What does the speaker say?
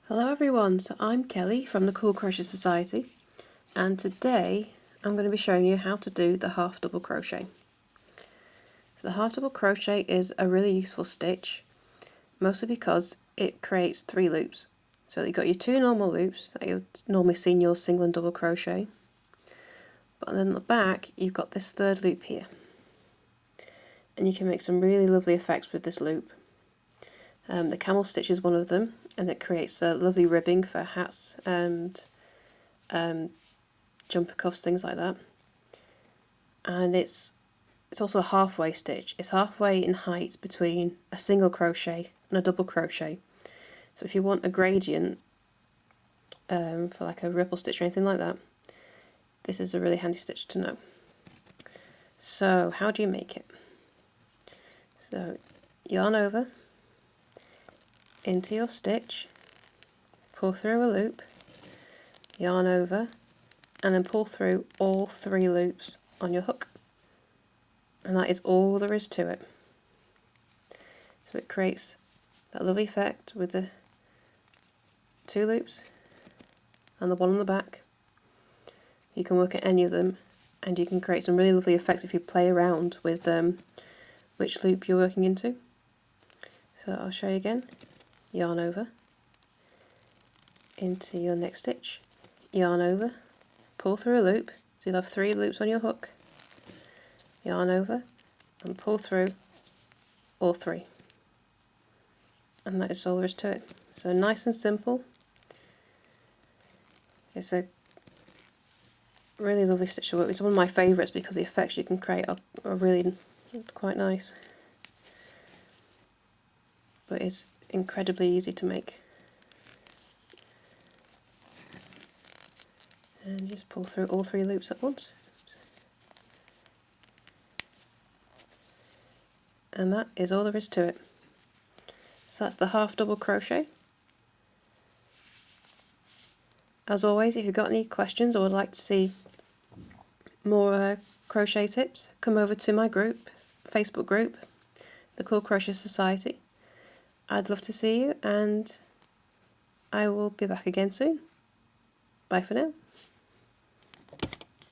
Hello everyone, so I'm Kelly from the Cool Crochet Society, and today I'm going to be showing you how to do the half double crochet. So the half double crochet is a really useful stitch, mostly because it creates 3 loops. So you've got your 2 normal loops that you'll normally see in your single and double crochet, but then at the back you've got this 3rd loop here. And you can make some really lovely effects with this loop. The camel stitch is one of them, and it creates a lovely ribbing for hats and jumper cuffs, things like that. And it's also a halfway stitch. It's halfway in height between a single crochet and a double crochet. So if you want a gradient for like a ripple stitch or anything like that, this is a really handy stitch to know. So how do you make it? So yarn over into your stitch, pull through a loop, yarn over, and then pull through all 3 loops on your hook. And that is all there is to it. So it creates that lovely effect with the 2 loops and the one on the back. You can work at any of them, and you can create some really lovely effects if you play around with which loop you're working into. So I'll show you again. Yarn over into your next stitch, yarn over, pull through a loop, so you'll have 3 loops on your hook, yarn over and pull through all 3, and that is all there is to it. So nice and simple. It's a really lovely stitch to work with. It's one of my favourites because the effects you can create are really quite nice, but it's incredibly easy to make. And just pull through all 3 loops at once. And that is all there is to it. So that's the half double crochet. As always, if you've got any questions or would like to see more crochet tips, come over to my group, Facebook group, the Cool Crochet Society. I'd love to see you, and I will be back again soon. Bye for now.